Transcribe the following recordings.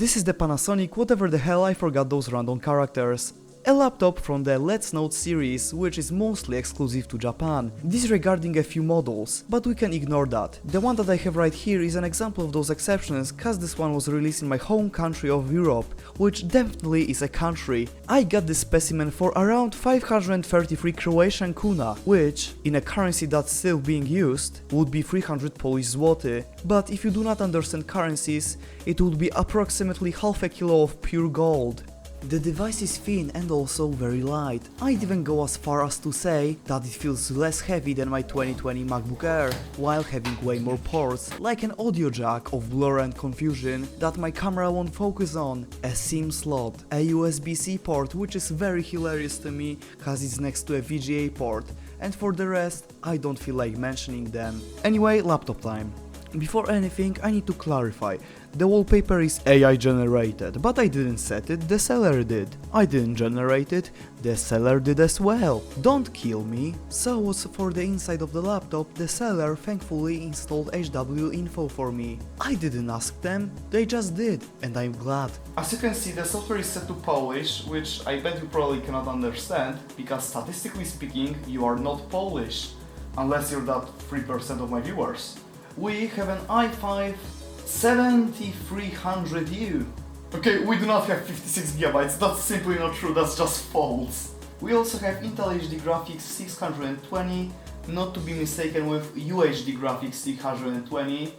This is the Panasonic whatever the hell, I forgot those random characters. A laptop from the Let's Note series, which is mostly exclusive to Japan, disregarding a few models, but we can ignore that. The one that I have right here is an example of those exceptions, cause this one was released in my home country of Europe, which definitely is a country. I got this specimen for around 533 Croatian kuna, which, in a currency that's still being used, would be 300 Polish zloty, but if you do not understand currencies, it would be approximately half a kilo of pure gold. The device is thin and also very light. I'd even go as far as to say that it feels less heavy than my 2020 MacBook Air, while having way more ports, like an audio jack of blur and confusion that my camera won't focus on, a SIM slot, a USB-C port which is very hilarious to me cause it's next to a VGA port, and for the rest, I don't feel like mentioning them. Anyway, laptop time. Before anything, I need to clarify. The wallpaper is AI generated, but I didn't set it, the seller did. I didn't generate it, the seller did as well. Don't kill me. So for the inside of the laptop, the seller thankfully installed HW info for me. I didn't ask them, they just did, and I'm glad. As you can see, the software is set to Polish, which I bet you probably cannot understand, because statistically speaking, you are not Polish, unless you're that 3% of my viewers. We have an i5 7300U. Okay, we do not have 56 GB, that's simply not true, that's just false. We also have Intel HD Graphics 620, not to be mistaken with UHD Graphics 620,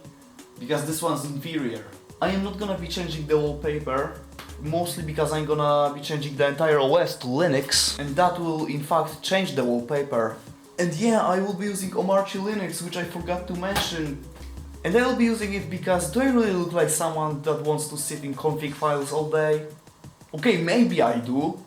because this one's inferior. I am not gonna be changing the wallpaper, mostly because I'm gonna be changing the entire OS to Linux, and that will in fact change the wallpaper. And yeah, I will be using Omarchi Linux, which I forgot to mention. And I will be using it because do I really look like someone that wants to sit in config files all day? Okay, maybe I do.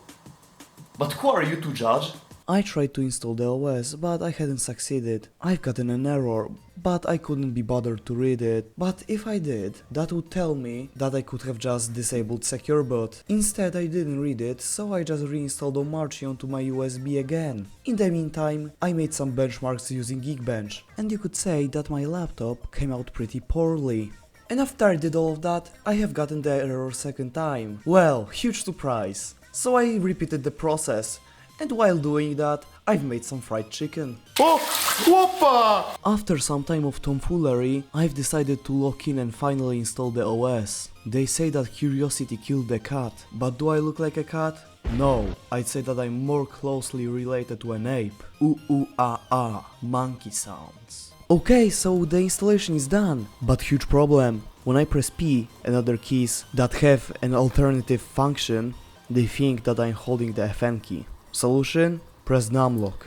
But who are you to judge? I tried to install the OS, but I hadn't succeeded. I've gotten an error, but I couldn't be bothered to read it. But if I did, that would tell me that I could have just disabled Secure Boot. Instead, I didn't read it, so I just reinstalled Omarchi onto my USB again. In the meantime, I made some benchmarks using Geekbench, and you could say that my laptop came out pretty poorly. And after I did all of that, I have gotten the error second time. Well, huge surprise. So I repeated the process. And while doing that, I've made some fried chicken. Oh, whoppa! After some time of tomfoolery, I've decided to lock in and finally install the OS. They say that curiosity killed the cat, but do I look like a cat? No, I'd say that I'm more closely related to an ape. Ooh ooh ah ah, monkey sounds. Okay, so the installation is done, but huge problem. When I press P and other keys that have an alternative function, they think that I'm holding the FN key. Solution? Press numlock.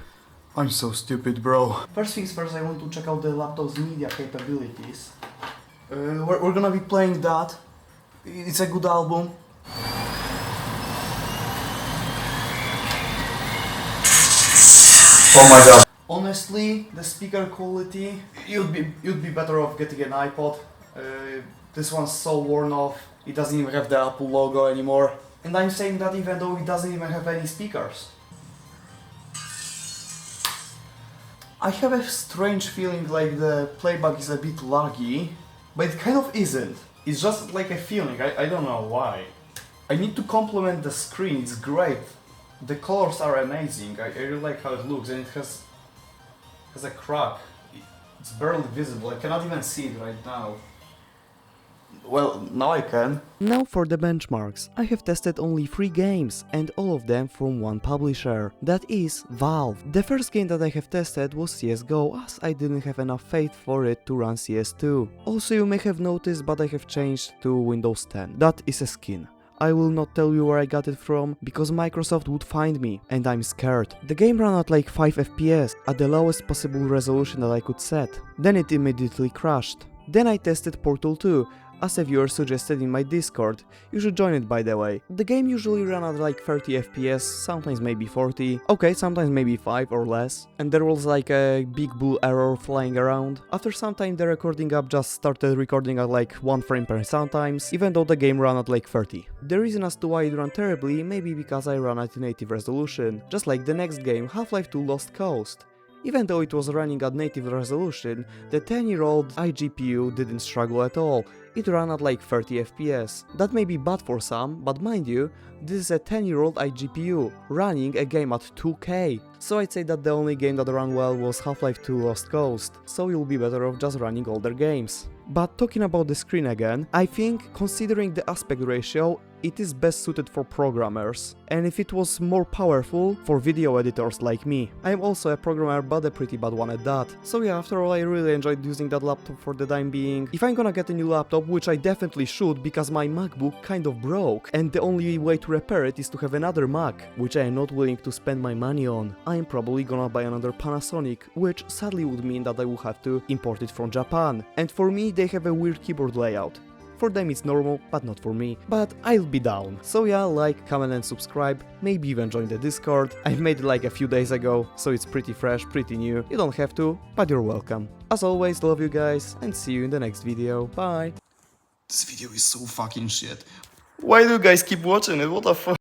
I'm so stupid, bro. First things first, I want to check out the laptop's media capabilities. We're gonna be playing that. It's a good album. Oh my god. Honestly, the speaker quality, you'd be better off getting an iPod. This one's so worn off, it doesn't even have the Apple logo anymore. And I'm saying that even though it doesn't even have any speakers. I have a strange feeling like the playback is a bit laggy, but it kind of isn't. It's just like a feeling, I don't know why. I need to compliment the screen, it's great. The colors are amazing, I really like how it looks, and it has a crack. It's barely visible, I cannot even see it right now. Well, now I can. Now for the benchmarks. I have tested only 3 games, and all of them from one publisher. That is Valve. The first game that I have tested was CSGO, as I didn't have enough faith for it to run CS2. Also, you may have noticed, but I have changed to Windows 10. That is a skin. I will not tell you where I got it from, because Microsoft would find me, and I'm scared. The game ran at like 5 FPS, at the lowest possible resolution that I could set. Then it immediately crashed. Then I tested Portal 2, as a viewer suggested in my Discord. You should join it, by the way. The game usually ran at like 30 FPS, sometimes maybe 40, okay, sometimes maybe 5 or less, and there was like a big blue error flying around. After some time the recording app just started recording at like 1 frame per sometimes, even though the game ran at like 30. The reason as to why it ran terribly may be because I ran at native resolution, just like the next game, Half-Life 2 Lost Coast. Even though it was running at native resolution, the 10-year-old iGPU didn't struggle at all. It ran at like 30 FPS. That may be bad for some, but mind you, this is a 10-year-old iGPU, running a game at 2K. So I'd say that the only game that ran well was Half-Life 2 Lost Coast, so you'll be better off just running older games. But talking about the screen again, I think, considering the aspect ratio, it is best suited for programmers, and if it was more powerful, for video editors like me. I am also a programmer, but a pretty bad one at that. So yeah, after all, I really enjoyed using that laptop for the time being. If I'm gonna get a new laptop, which I definitely should, because my MacBook kind of broke, and the only way to repair it is to have another Mac, which I am not willing to spend my money on. I am probably gonna buy another Panasonic, which sadly would mean that I will have to import it from Japan. And for me, they have a weird keyboard layout. For them it's normal, but not for me. But I'll be down. So yeah, like, comment and subscribe, maybe even join the Discord. I made it like a few days ago, so it's pretty fresh, pretty new. You don't have to, but you're welcome. As always, love you guys, and see you in the next video. Bye! This video is so fucking shit. Why do you guys keep watching it? What the fuck?